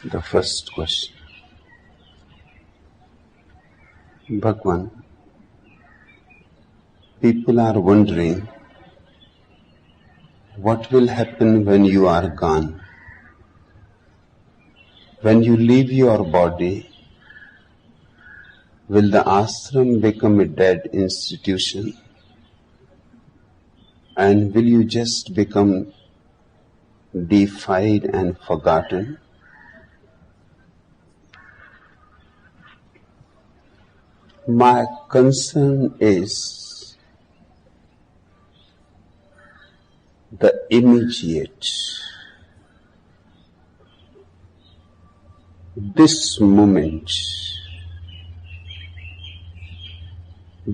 The first question. Bhagwan, people are wondering what will happen when you are gone. When you leave your body, will the ashram become a dead institution? And will you just become deified and forgotten? My concern is the immediate, this moment.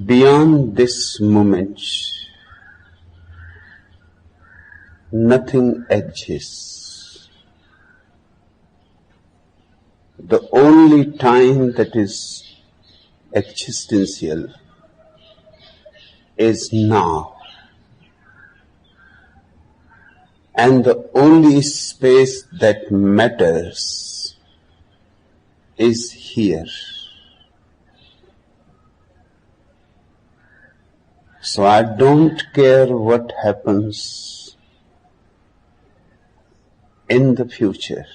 Beyond this moment, nothing exists. The only time that is existential is now, and the only space that matters is here. So I don't care what happens in the future.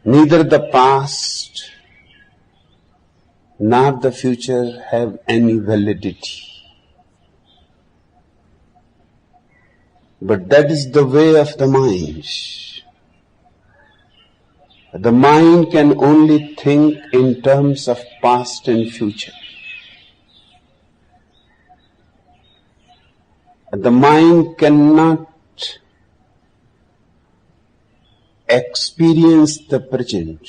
Neither the past nor the future have any validity. But that is the way of the mind. The mind can only think in terms of past and future. The mind cannot experience the present.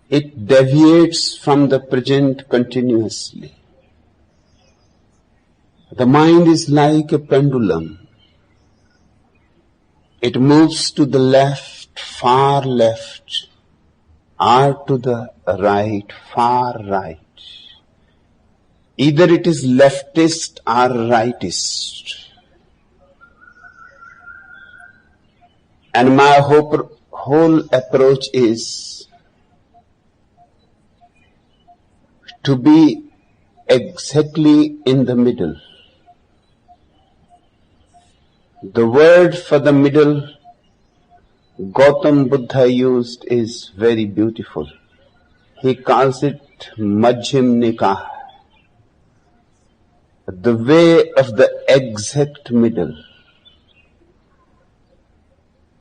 It deviates from the present continuously. The mind is like a pendulum. It moves to the left, far left, or to the right, far right. Either it is leftist or rightist. And my whole approach is to be exactly in the middle. The word for the middle Gautam Buddha used is very beautiful. He calls it Majjhim Nikah, the way of the exact middle.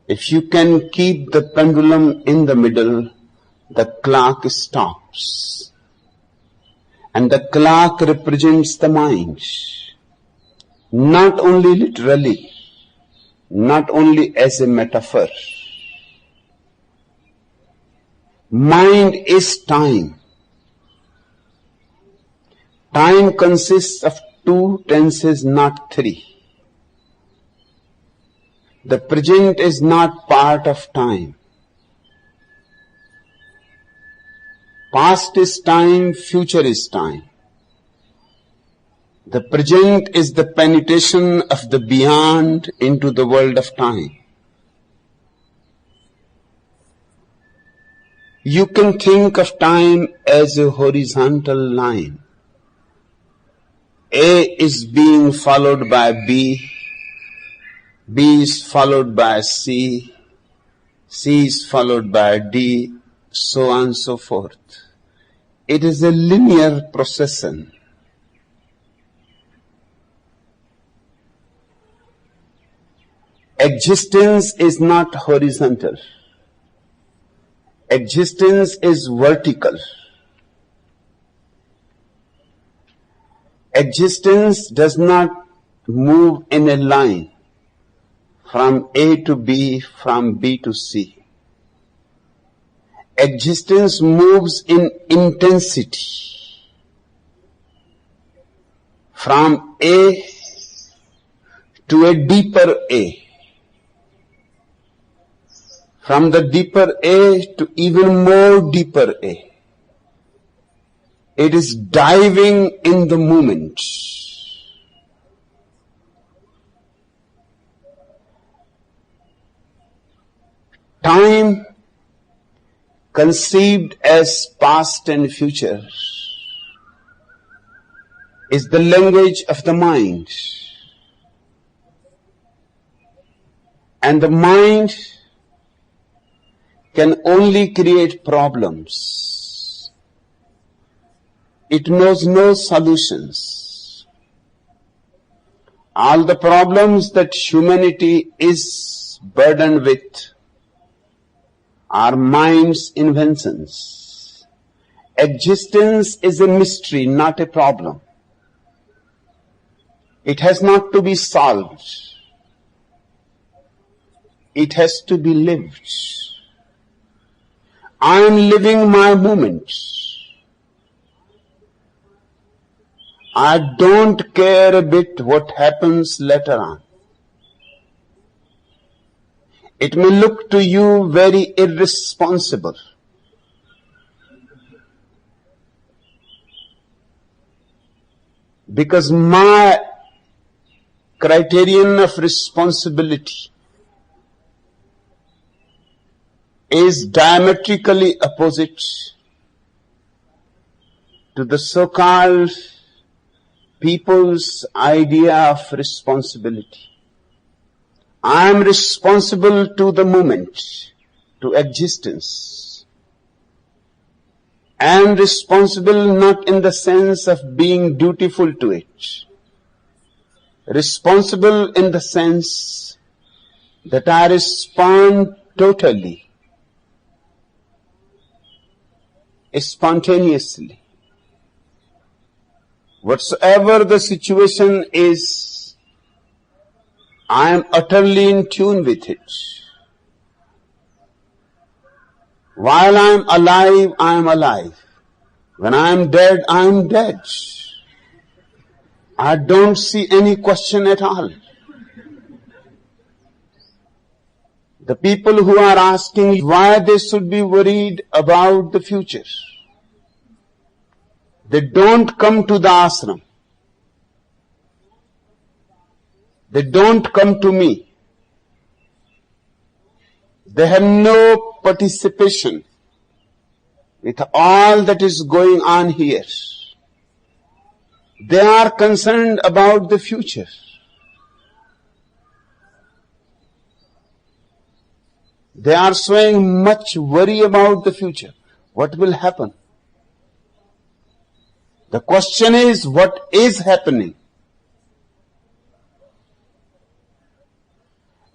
If you can keep the pendulum in the middle, the clock stops. And the clock represents the mind. Not only literally, not only as a metaphor. Mind is time. Time consists of 2 tenses, not 3. The present is not part of time. Past is time, future is time. The present is the penetration of the beyond into the world of time. You can think of time as a horizontal line. A is being followed by B, B is followed by C, C is followed by D, so on and so forth. It is a linear procession. Existence is not horizontal. Existence is vertical. Existence does not move in a line from A to B, from B to C. Existence moves in intensity from A to a deeper A. From the deeper A to even more deeper A. It is diving in the moment. time conceived as past and future is the language of the mind. And the mind can only create problems. It knows no solutions. All the problems that humanity is burdened with are mind's inventions. Existence is a mystery, not a problem. It has not to be solved. It has to be lived. I am living my moment. I don't care a bit what happens later on. It may look to you very irresponsible. Because my criterion of responsibility is diametrically opposite to the so-called people's idea of responsibility. I am responsible to the moment, to existence. I am responsible not in the sense of being dutiful to it. Responsible in the sense that I respond totally, spontaneously. Whatsoever the situation is, I am utterly in tune with it. While I am alive, I am alive. When I am dead, I am dead. I don't see any question at all. The people who are asking why they should be worried about the future, they don't come to the ashram. They don't come to me. They have no participation with all that is going on here. They are concerned about the future. They are showing much worry about the future. What will happen? The question is, what is happening?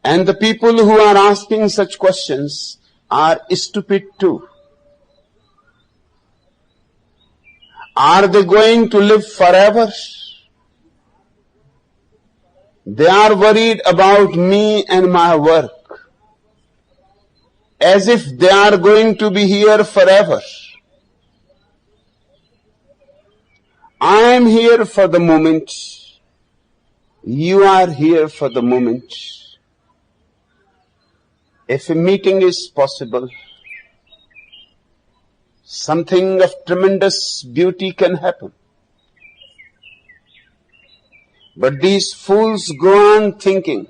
And the people who are asking such questions are stupid too. Are they going to live forever? They are worried about me and my work, as if they are going to be here forever. I am here for the moment. You are here for the moment. If a meeting is possible, something of tremendous beauty can happen. But these fools go on thinking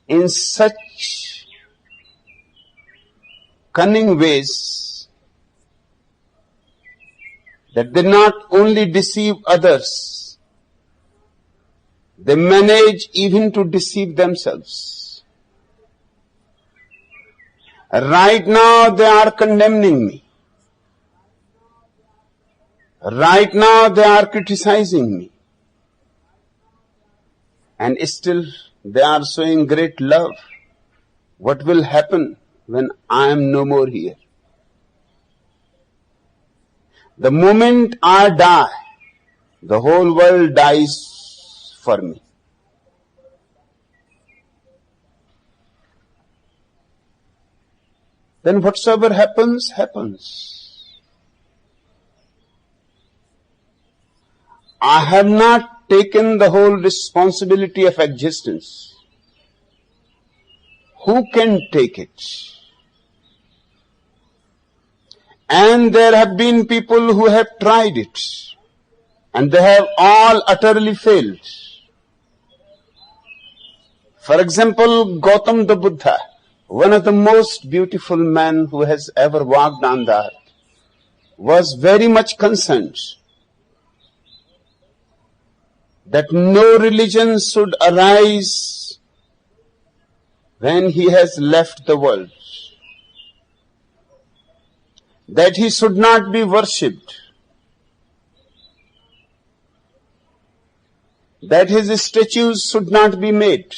in such cunning ways that they not only deceive others, they manage even to deceive themselves. Right now they are condemning me. Right now they are criticizing me. And still they are showing great love. What will happen when I am no more here? The moment I die, the whole world dies for me. Then whatsoever happens, happens. I have not taken the whole responsibility of existence. Who can take it? And there have been people who have tried it, and they have all utterly failed. For example, Gautam the Buddha, one of the most beautiful men who has ever walked on the earth, was very much concerned that no religion should arise when he has left the world, that he should not be worshipped, that his statues should not be made.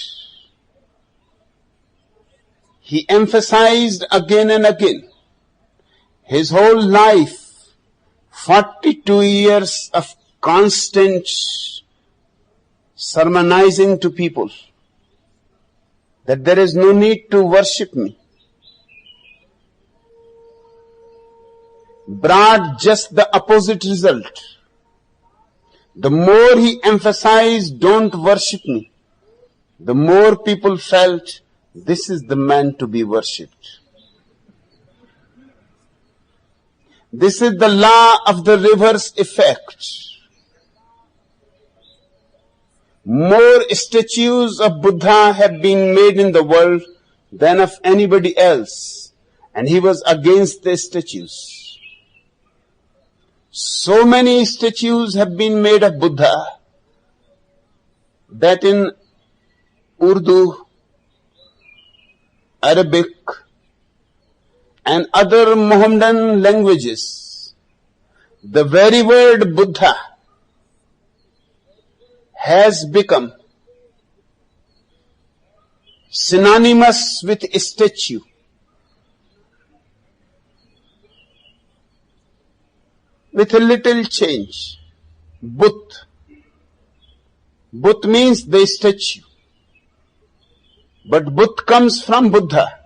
He emphasized again and again his whole life, 42 years of constant sermonizing to people, that there is no need to worship me, brought just the opposite result. The more he emphasized, don't worship me, the more people felt, this is the man to be worshipped. This is the law of the reverse effect. More statues of Buddha have been made in the world than of anybody else, and he was against the statues. So many statues have been made of Buddha that in Urdu, Arabic, and other Mohammedan languages, the very word Buddha has become synonymous with statue. With a little change. Buddh. Buddh means the statue. But Buddh comes from Buddha.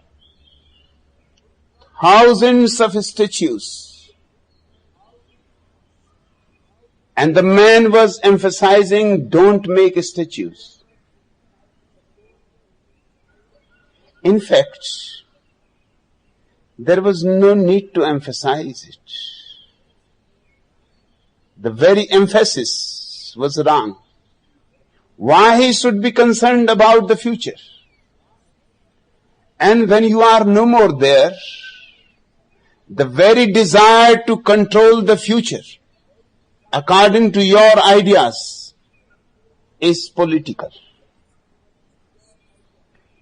Thousands of statues. And the man was emphasizing, don't make statues. In fact, there was no need to emphasize it. The very emphasis was wrong. Why he should be concerned about the future? And when you are no more there, the very desire to control the future according to your ideas is political.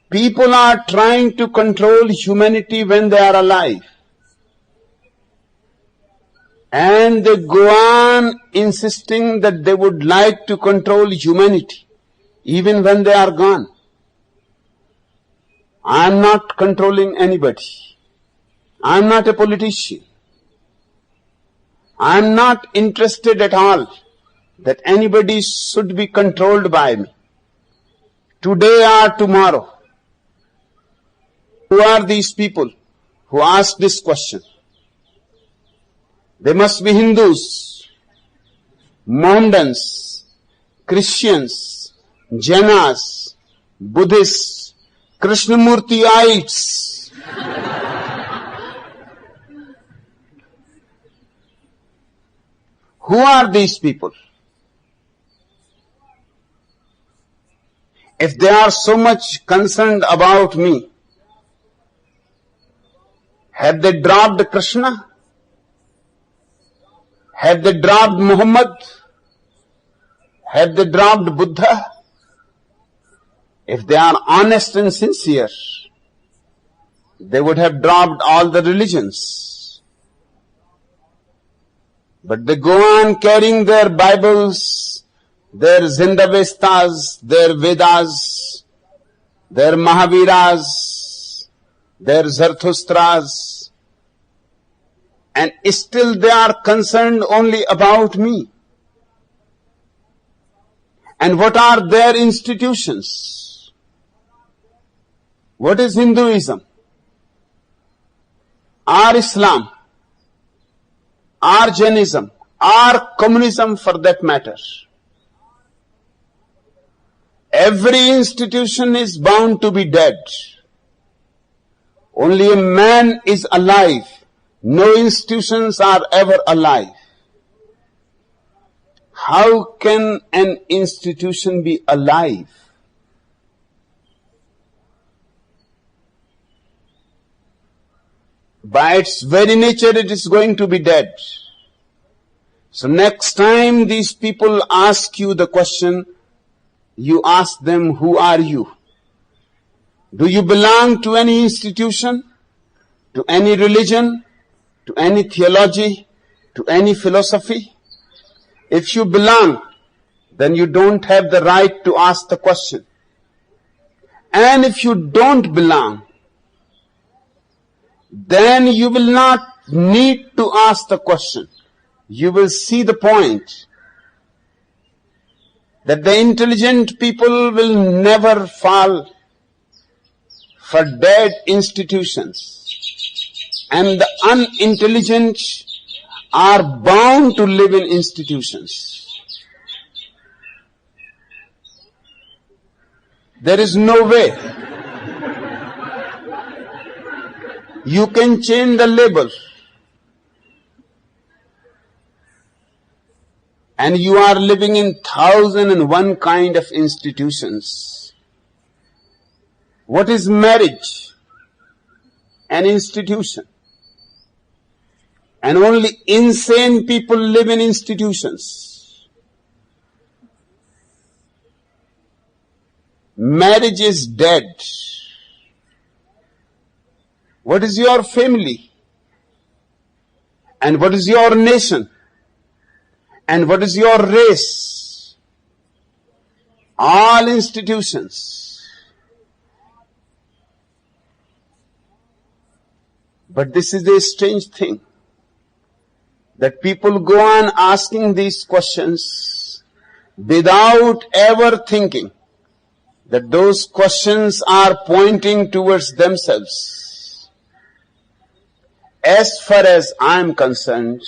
People are trying to control humanity when they are alive. And they go on insisting that they would like to control humanity even when they are gone. I am not controlling anybody. I am not a politician. I am not interested at all that anybody should be controlled by me, today or tomorrow. Who are these people who ask this question? They must be Hindus, Mohammedans, Christians, Jainas, Buddhists, Krishnamurtiites. Who are these people? If they are so much concerned about me, have they dropped Krishna? Have they dropped Muhammad? Have they dropped Buddha? If they are honest and sincere, they would have dropped all the religions. But they go on carrying their Bibles, their Zindavestas, their Vedas, their Mahaviras, their Zarthustras, and still they are concerned only about me. And what are their institutions? What is Hinduism? Or Islam? Or Jainism? Or communism for that matter? Every institution is bound to be dead. Only a man is alive. No institutions are ever alive. How can an institution be alive? By its very nature, it is going to be dead. So next time these people ask you the question, you ask them, who are you? Do you belong to any institution, to any religion, to any theology, to any philosophy? If you belong, then you don't have the right to ask the question. And if you don't belong, then you will not need to ask the question. You will see the point that the intelligent people will never fall for dead institutions, and the unintelligent are bound to live in institutions. There is no way you can change the label, and you are living in 1,001 kind of institutions. What is marriage? An institution. And only insane people live in institutions. Marriage is dead. What is your family? And what is your nation? And what is your race? All institutions. But this is a strange thing, that people go on asking these questions without ever thinking that those questions are pointing towards themselves. As far as I am concerned,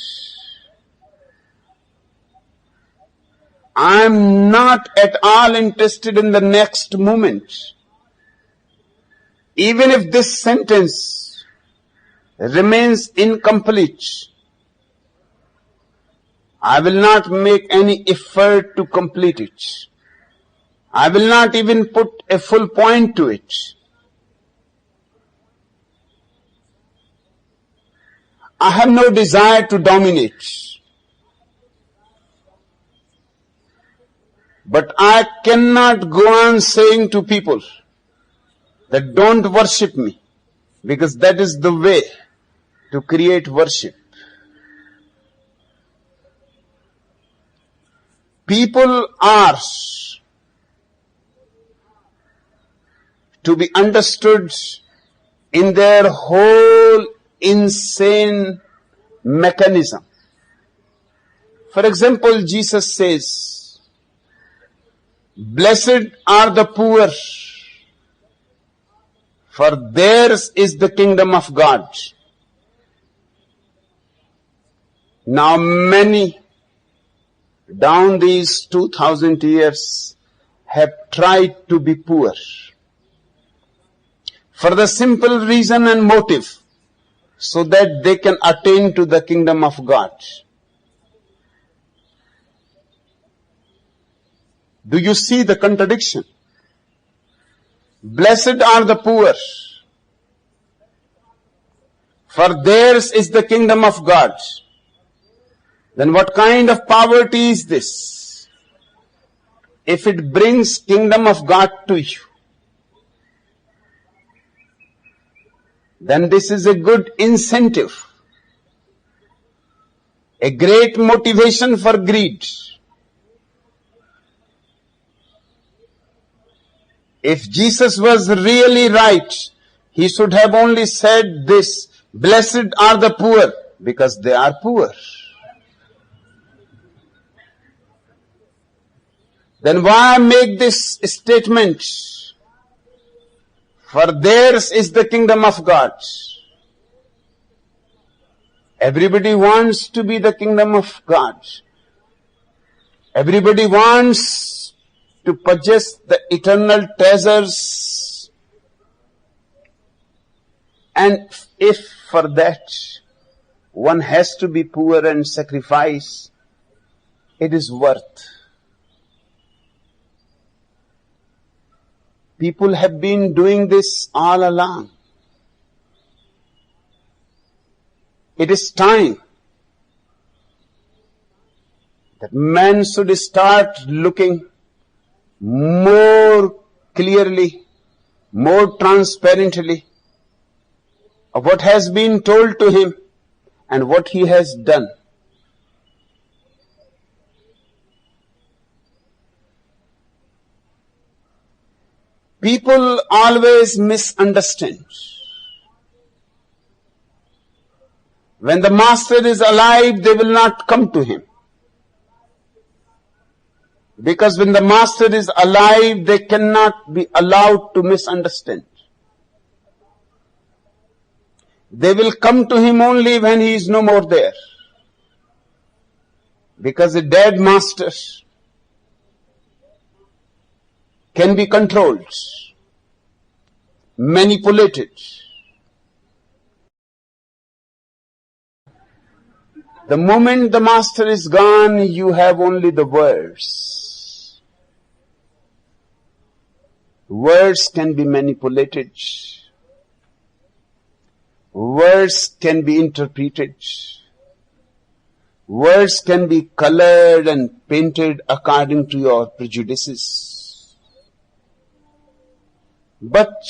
I am not at all interested in the next moment. Even if this sentence remains incomplete, I will not make any effort to complete it. I will not even put a full point to it. I have no desire to dominate. But I cannot go on saying to people that don't worship me, because that is the way to create worship. People are to be understood in their whole insane mechanism. For example, Jesus says, "Blessed are the poor, for theirs is the kingdom of God." Now many down these 2000 years have tried to be poor for the simple reason and motive so that they can attain to the kingdom of God. Do you see the contradiction? Blessed are the poor, for theirs is the kingdom of God. Then what kind of poverty is this? If it brings kingdom of God to you, then this is a good incentive, a great motivation for greed. If Jesus was really right, he should have only said this, "Blessed are the poor," because they are poor. Then why make this statement? For theirs is the kingdom of God. Everybody wants to be the kingdom of God. Everybody wants to possess the eternal treasures. And if for that one has to be poor and sacrifice, it is worth. People have been doing this all along. It is time that man should start looking more clearly, more transparently of what has been told to him and what he has done. People always misunderstand. When the master is alive, they will not come to him. Because when the master is alive, they cannot be allowed to misunderstand. They will come to him only when he is no more there. Because a dead master can be controlled, manipulated. The moment the master is gone, you have only the words. Words can be manipulated. Words can be interpreted. Words can be colored and painted according to your prejudices. But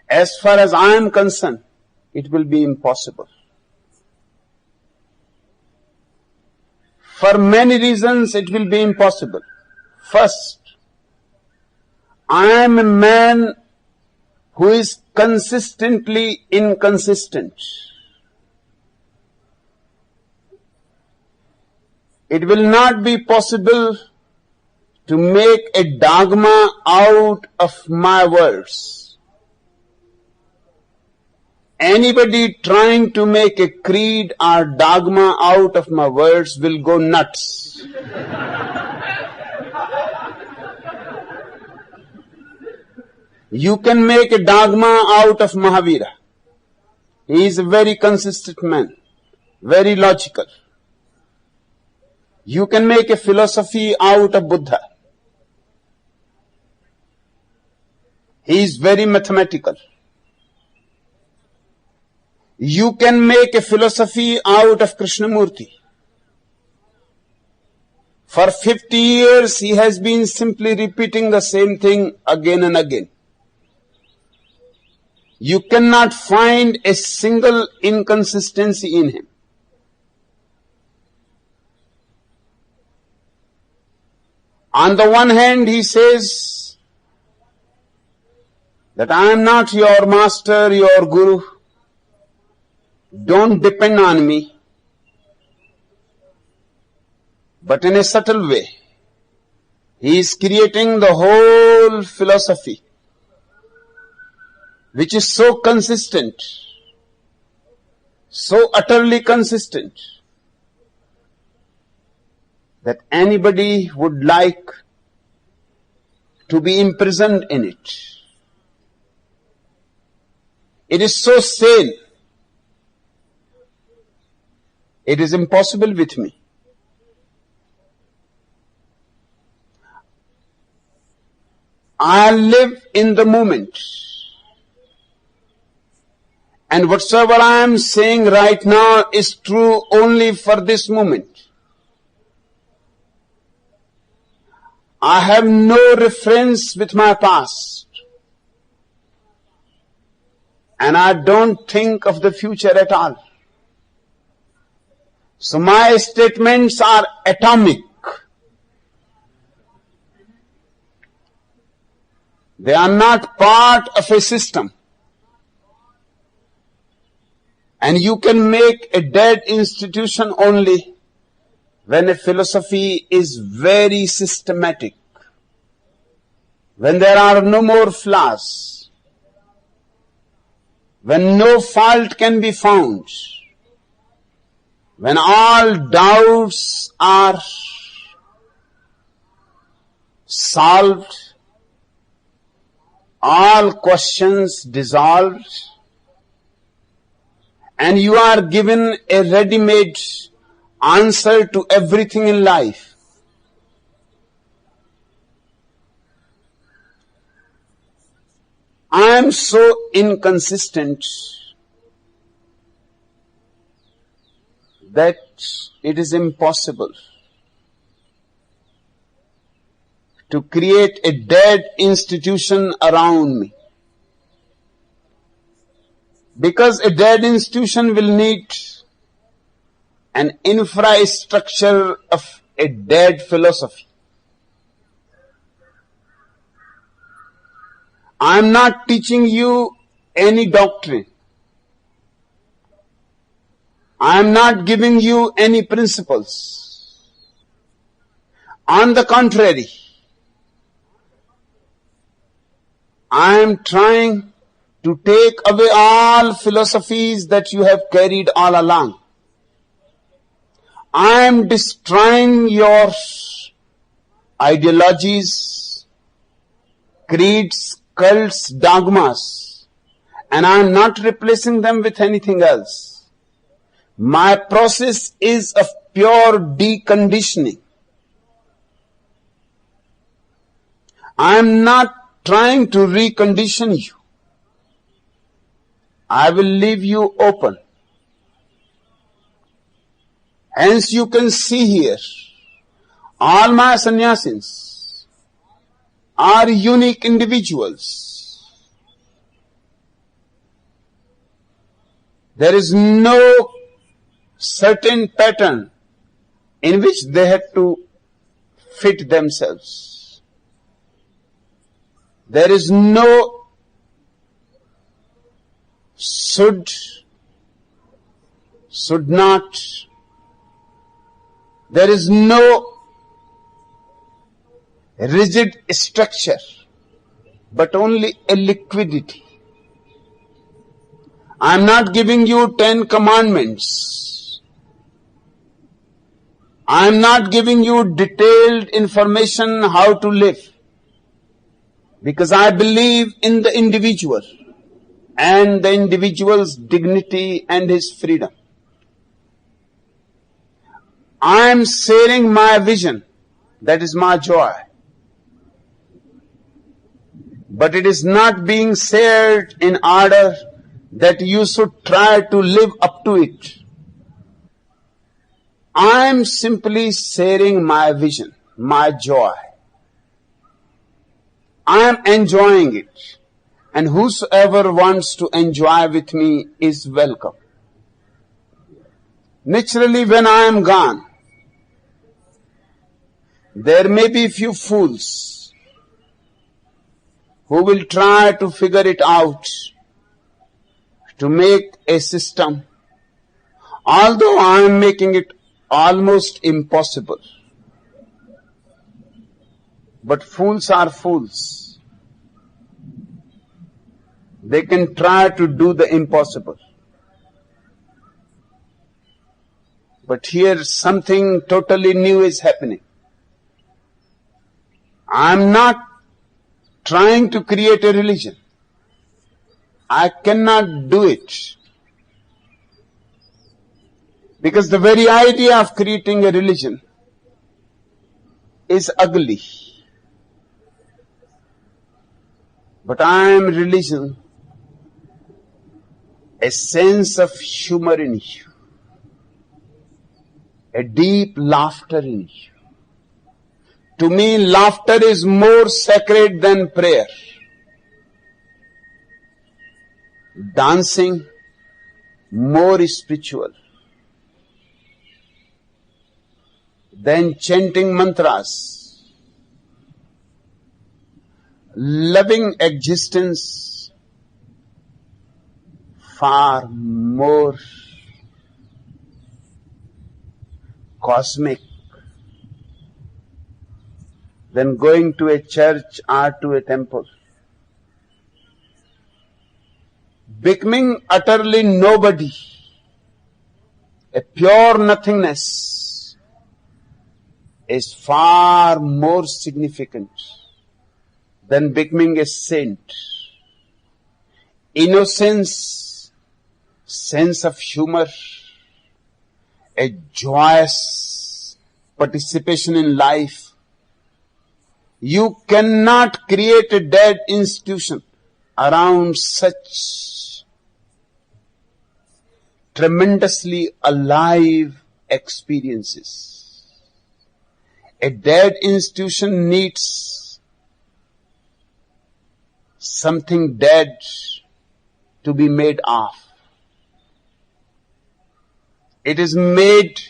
as far as I am concerned, it will be impossible. For many reasons it will be impossible. First, I am a man who is consistently inconsistent. It will not be possible to make a dogma out of my words. Anybody trying to make a creed or dogma out of my words will go nuts. You can make a dogma out of Mahavira. He is a very consistent man, very logical. You can make a philosophy out of Buddha. He is very mathematical. You can make a philosophy out of Krishnamurti. For 50 years he has been simply repeating the same thing again and again. You cannot find a single inconsistency in him. On the one hand, he says that I am not your master, your guru. Don't depend on me. But in a subtle way, he is creating the whole philosophy, which is so consistent, so utterly consistent, that anybody would like to be imprisoned in it. It is so sane. It is impossible with me. I live in the moment. And whatsoever I am saying right now is true only for this moment. I have no reference with my past. And I don't think of the future at all. So my statements are atomic. They are not part of a system. And you can make a dead institution only when a philosophy is very systematic. When there are no more flaws. When no fault can be found. When all doubts are solved, all questions dissolved, and you are given a ready-made answer to everything in life. I am so inconsistent that it is impossible to create a dead institution around me. Because a dead institution will need an infrastructure of a dead philosophy. I am not teaching you any doctrine. I am not giving you any principles. On the contrary, I am trying to take away all philosophies that you have carried all along. I am destroying your ideologies, creeds, cults, dogmas, and I am not replacing them with anything else. My process is of pure deconditioning. I am not trying to recondition you. I will leave you open. Hence you can see here, all my sannyasins are unique individuals. There is no certain pattern in which they had to fit themselves. There is no should not. There is no rigid structure, but only a liquidity. I am not giving you 10 commandments. I am not giving you detailed information how to live. Because I believe in the individual and the individual's dignity and his freedom. I am sharing my vision. That is my joy. But it is not being shared in order that you should try to live up to it. I am simply sharing my vision, my joy. I am enjoying it. And whosoever wants to enjoy with me is welcome. Naturally, when I am gone, there may be few fools who will try to figure it out, to make a system, although I am making it almost impossible. But fools are fools. They can try to do the impossible. But here something totally new is happening. I am not trying to create a religion. I cannot do it. Because the very idea of creating a religion is ugly. But I am religion, a sense of humor in you, a deep laughter in you. To me, laughter is more sacred than prayer. Dancing, more spiritual than chanting mantras. Loving existence, far more cosmic than going to a church or to a temple. Becoming utterly nobody, a pure nothingness, is far more significant than becoming a saint. Innocence, sense of humor, a joyous participation in life. You cannot create a dead institution around such tremendously alive experiences. A dead institution needs something dead to be made of. It is made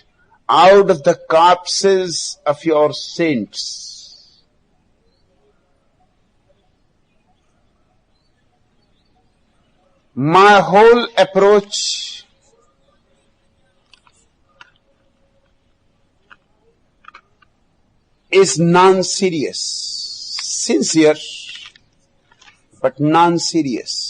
out of the corpses of your saints. My whole approach is non-serious, sincere, but non-serious.